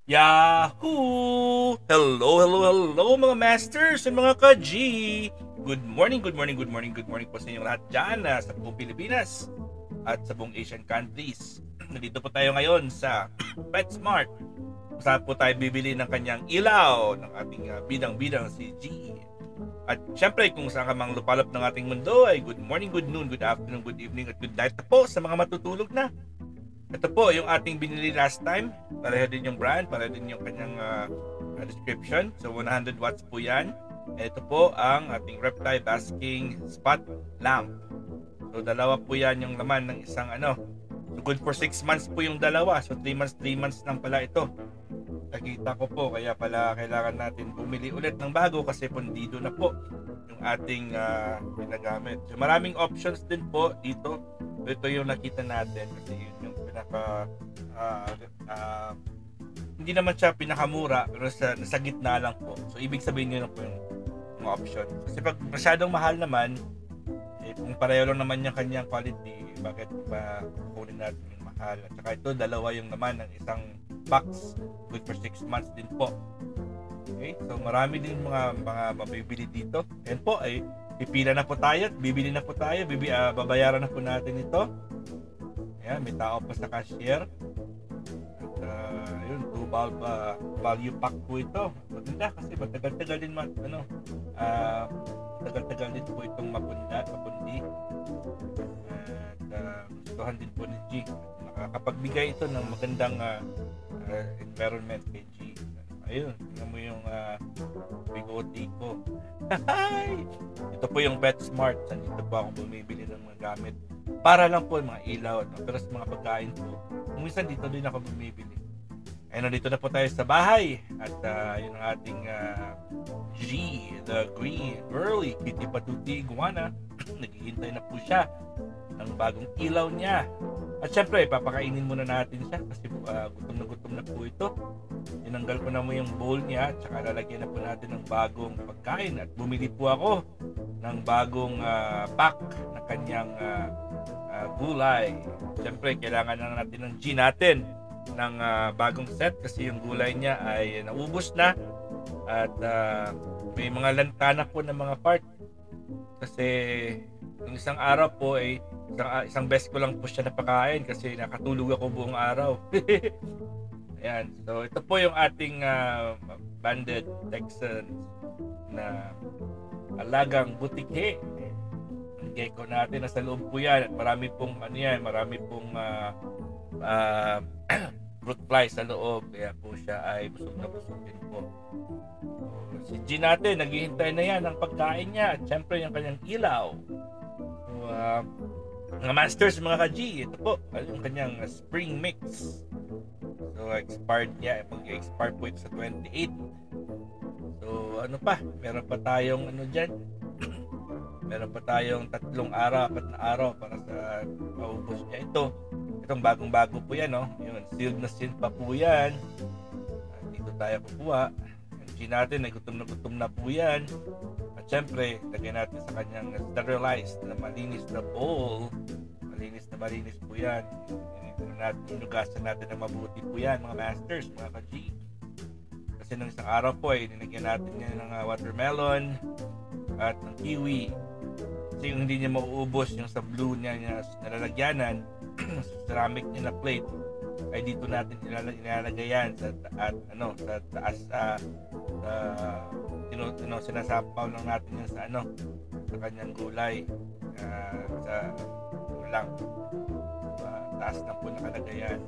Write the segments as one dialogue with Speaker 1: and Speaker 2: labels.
Speaker 1: Yahoo! Hello mga masters and mga ka-G! Good morning po sa inyong lahat dyan sa buong Pilipinas at sa buong Asian countries. Nandito po tayo ngayon sa PetSmart. Saan po tayo bibili ng kanyang ilaw ng ating bidang-bidang si G. At syempre kung saan ka mang lupalop ng ating mundo ay good morning, good noon, good afternoon, good evening at good night na po sa mga matutulog na. Ito po yung ating binili last time. Pareho din yung brand, pareho din yung kanyang description. So 100 watts po yan. Ito po ang ating Reptile Basking Spot Lamp. So dalawa po yan yung laman ng isang So good for 6 months po yung dalawa. So 3 months lang pala ito. Nakita ko po, kaya pala kailangan natin bumili ulit ng bago kasi pundido na po yung ating pinagamit. So maraming options din po dito. Ito yung nakita natin kasi yun yung pinaka hindi naman siya pinakamura pero nasa gitna lang po. So ibig sabihin yun po yung mga option. Kasi pag masyadong mahal naman, kung pareho lang naman yung kanyang quality, bakit ba kunin natin yung mahal? At saka ito, dalawa yung naman ng isang box, good for 6 months din po. Okay, so marami din mga mabibili dito. Ayan po, ay pipila na po tayo, bibili na po tayo, babayaran na po natin ito. Ayan, may tao pa sa cashier. At yun, 2 bulb value pack po ito. Maganda kasi matagal-tagal din matagal-tagal din po itong mapundi. At gustuhan din po ni G. Nakakapagbigay ito ng magandang environment kay G. Ayun, tingnan mo yung bigote ko. Ito po yung PetSmart. Dito po ako bumibili ng mga gamit. Para lang po yung mga ilaw. Pero sa mga pagkain po, minsan dito din ako bumibili. Ayun, nandito na po tayo sa bahay. At yun ang ating G, the green, girly, kitty patuti, iguana. Naghihintay na po siya ng bagong ilaw niya. At syempre, papakainin muna natin siya kasi gutom na po ito. Tinanggal ko na mo yung bowl niya at saka lalagyan na po natin ng bagong pagkain. At bumili po ako ng bagong pack na kanyang gulay. Syempre, kailangan na natin ng G natin ng bagong set kasi yung gulay niya ay naubos na. At may mga lantana po ng mga part. Kasi yung isang araw po ay isang beses ko lang po siya napakain kasi nakatulog ako buong araw. Ayan, so ito po yung ating banded Texans na alagang butike. Ang gecko natin nasa loob po yan at marami pong marami pong fruit fly sa loob, kaya po siya ay busog na busog din po. So, si G natin naghihintay na yan ng pagkain niya at syempre yung kanyang ilaw. So, mga masters, mga ka-G, ito po yung kanyang spring mix. So expired niya, mag-expire po ito sa 28. So ano pa, meron pa tayong dyan meron pa tayong 3 araw, 4 na araw para sa maubos niya ito. Itong bagong-bago po yan, yun, sealed na sealed pa po yan. Dito tayo kukuha. Ang G natin ay gutom na po yan. At syempre, lagyan natin sa kanyang sterilized na malinis na bowl. Malinis po yan. Inugasan natin na mabuti po yan, mga masters, mga ka-G. Kasi nung isang araw po ay ninagyan natin yan ng watermelon at ng kiwi. Kasi yung hindi niya mauubos yung sa blue niya nalalagyanan sa ceramic niya na plate ay dito natin ilalagay yan sa taas sinasapaw lang natin yan sa kanyang gulay sa ulang taas na po nakalagay yan.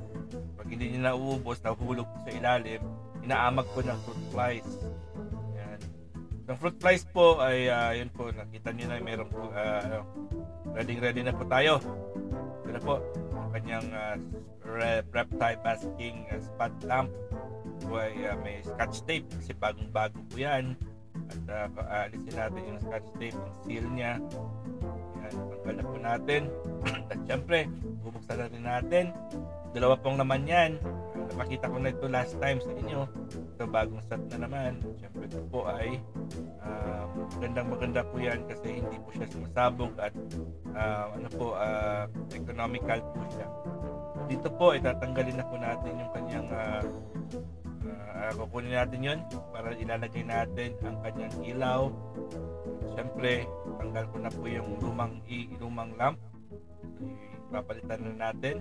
Speaker 1: Pag hindi niya nauubos, nahulog po sa ilalim, inaamag po ng fruit flies. Yan. Yung fruit flies po ay yun po, nakita niyo na meron po ready na po tayo. Ito na po ang kanyang Reptile Basking Spot Lamp. Ito ay may scotch tape kasi bagong-bago po yan. At alisin natin yung scotch tape, yung seal niya. Yan, tanggal na po natin. At syempre, bubuksan na rin natin. Dalawa pong laman yan. Napakita ko na ito last time sa inyo. Ito bagong set na naman. Syempre ito po ay maganda po yan kasi hindi po siya sumasabog at economical po siya. Dito po itatanggalin na po natin yung kanyang kukunin natin yun para ilalagay natin ang kanyang ilaw. Siyempre, tanggal ko na po yung lumang lamp. Ipapalitan na natin.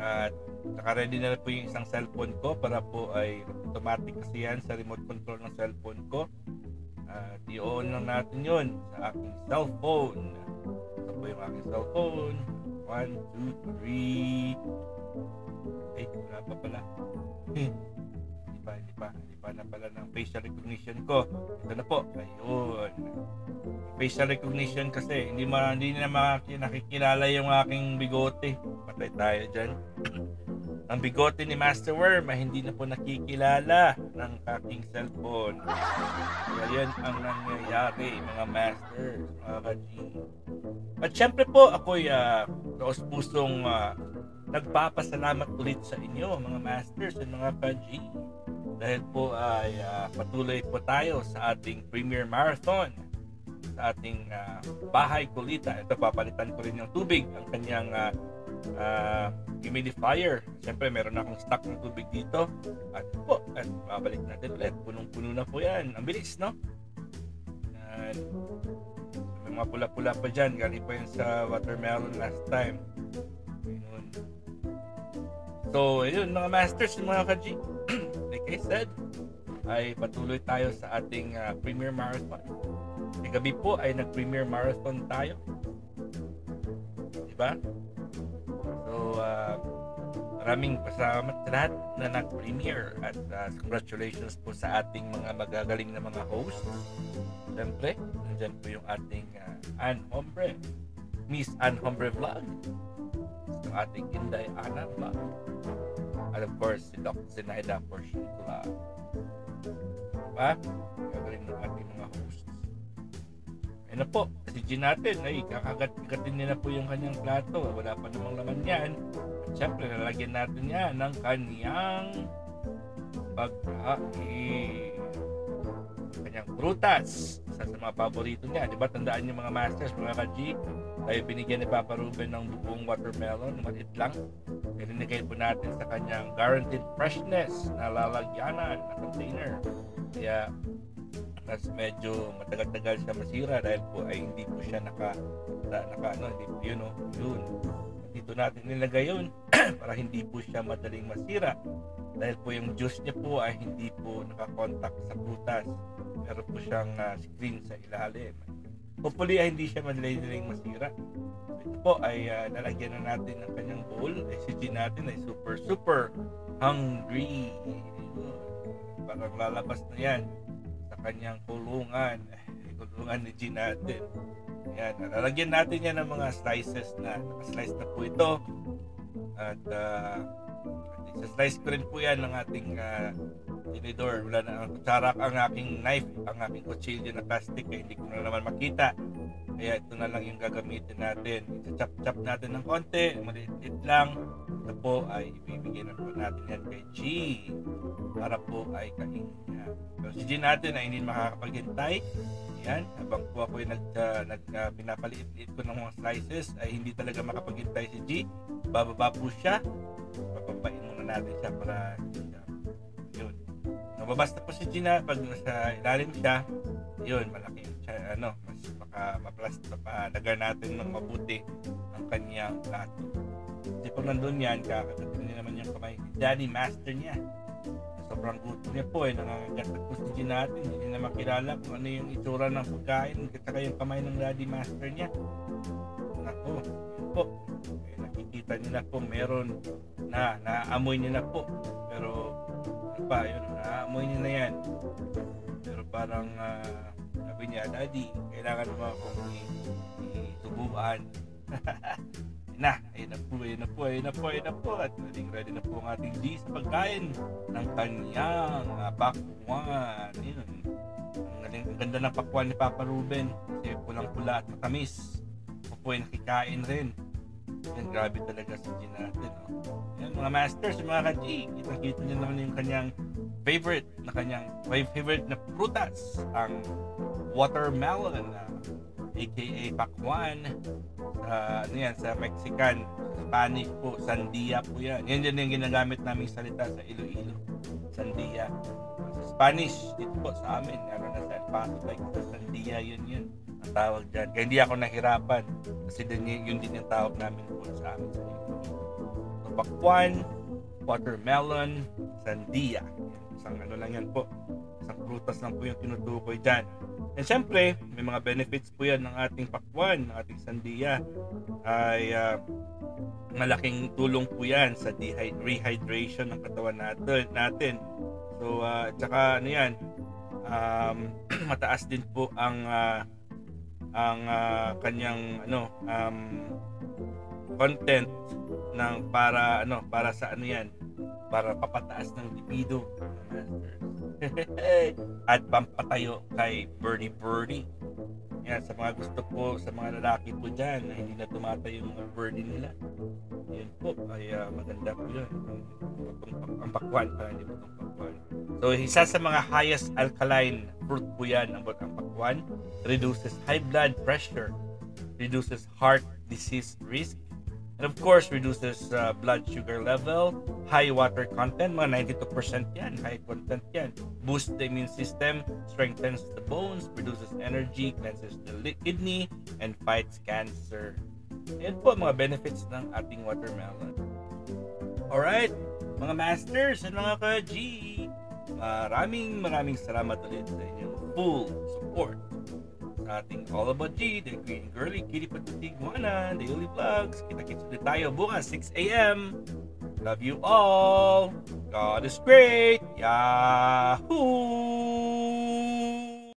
Speaker 1: At naka-ready na po yung isang cellphone ko para po ay automatic kasi yan sa remote control ng cellphone ko. At i-on lang natin yun sa aking cellphone. Ito po yung aking cellphone. 1, 2, 3. Ay, wala pa pala. Hindi pa na pala ng facial recognition ko. Ito na po. Ayun. Facial recognition kasi hindi na nakikilala yung aking bigote. Patay tayo dyan. Ang bigote ni Master Worm ay hindi na po nakikilala ng aking cellphone. Kaya yan ang nangyayari, mga masters, mga ka-G. At syempre po, ako'y taos-pusong nagpapasalamat ulit sa inyo, mga masters at mga ka-G. Dahil po ay patuloy po tayo sa ating Premier Marathon sa ating bahay kulita. Ito, papalitan ko rin yung tubig, ang kanyang humidifier. Siyempre, meron akong stock ng tubig dito. At babalik natin ulit. Punong-puno na po yan. Ang bilis, no? Yan. May mga pula-pula pa dyan. Galing pa yun sa watermelon last time. Ayun. So, ayun, mga masters, mga ka-G. Like I said, ay patuloy tayo sa ating Premier Marathon. Gabi po ay nag-Premier Marathon tayo. Diba? So, maraming pasalamat sa lahat na nag-Premier at congratulations po sa ating mga magagaling na mga hosts. Siyempre, nandyan po yung ating Ann Hombre, Miss Ann Hombre Vlog, yung ating Inday Ana Vlog, at of course, si Doc Zenaida Portion Vlog. Diba? Magagaling ng ating mga hosts. Ayun na po, si G natin ay kakagat-gatin niya na po yung kanyang plato. Wala pa namang laman yan. At syempre, lalagyan natin yan ng kanyang pagkain. Kanyang prutas. Isa sa mga paborito niya. Diba, tandaan niyo mga masters, mga ka-G, tayo binigyan ni Papa Ruben ng buong watermelon, maliit lang. Ininigay po natin sa kanyang guaranteed freshness na lalagyanan na container. Kaya, mas medyo matagal-tagal siya masira dahil po ay hindi po siya yun. Dito natin nilagay yun para hindi po siya madaling masira dahil po yung juice niya po ay hindi po nakakontak sa prutas. Meron po siyang screen sa ilalim. Hopefully ay hindi siya madaling masira. Ito po ay lalagyan na natin ng kanyang bowl. Si G natin ay super hungry. Parang lalabas na yan kanyang kulungan ni G natin. Ayan, lalagyan natin yan ng mga slices na naka-slice na po ito at isa-slice ko rin po yan ng ating tinidor. Wala na ang kutsara, ang aking knife, ang aking kutsilyo na plastic ay hindi ko na naman makita, kaya ito na lang yung gagamitin natin. Isa-chop natin ng konti, maliit lang. Ito po ay ibibigay na po natin yan kay G para po ay kainin niya. So, si G natin ay hindi makakapaghintay. Yan, habang po ako yung pinapaliit-liit ko ng mga slices ay hindi talaga makapaghintay si G. Bababa po siya. Papapain muna natin siya para yun. Nababas na po si G na pag sa ilalim siya, yun, malaki siya, mas mapalagar natin ng mabuti ang kanyang plato. Kasi pag nandun yan, kakagatin niya naman yung kamay ni Daddy Master niya. Sobrang gutom niya po nangangagat po si G natin, hindi na makilala kung ano yung itsura ng pagkain at saka yung kamay ng Daddy Master niya. Nako, yun po, nakikita niyo na po, meron na naaamoy niyo na po, pero ano pa, yun, naaamoy niyo na yan, pero parang sabi niya, Daddy, kailangan mo akong itubuan. Ayun na po at ready na po ang ating G sa pagkain ng kanyang pakwan. Yun, ang ganda ng pakwan ni Papa Ruben kasi pulang-pula at matamis. Ako po ay nakikain rin. Yan, grabe talaga sa G natin. Yan, mga masters, mga ka-G, kitang-kita nyo naman yung kanyang favorite na prutas, ang watermelon, aka pakwan, sa Mexican Spanish po, sandia po yan. Yan yung ginagamit namin salita sa Iloilo. Sandia. Sa Spanish, dito po sa amin, meron na sa El Paso, like sa sandia, yun ang tawag dyan. Kaya hindi ako nahirapan kasi yun din yung tawag namin po sa amin sa Iloilo. So, pakwan, watermelon, sandia. Isang ano lang yan po. Isang prutas lang po yung tinutukoy dyan. And syempre, may mga benefits po yan ng ating pakwan, ng ating sandia. Ay malaking tulong po yan sa rehydration ng katawan natin. So, tsaka ano yan, mataas din po ang kanyang content ng para sa ano yan, para papataas ng libido, masters. At pampatayo kay birdie. Yan, sa mga gusto po, sa mga lalaki po dyan na hindi na tumatayo yung mga birdie nila, yun po ay maganda po yun, ang pakwan, hindi po itong pakwan. So isa sa mga highest alkaline fruit po yan ang pakwan. Reduces high blood pressure, reduces heart disease risk, and of course reduces blood sugar level, high water content, mga 92% yan, high content yan, boosts the immune system, strengthens the bones, produces energy, cleanses the kidney, and fights cancer. Yan po mga benefits ng ating watermelon. Alright, mga masters and mga ka-G, maraming salamat ulit sa inyong full support sa ating All About G, the Green Girly Kitty Patitiguana Daily Vlogs. Kita-kits ulit tayo bukas 6 a.m. Love you all. God is great. Yahoo!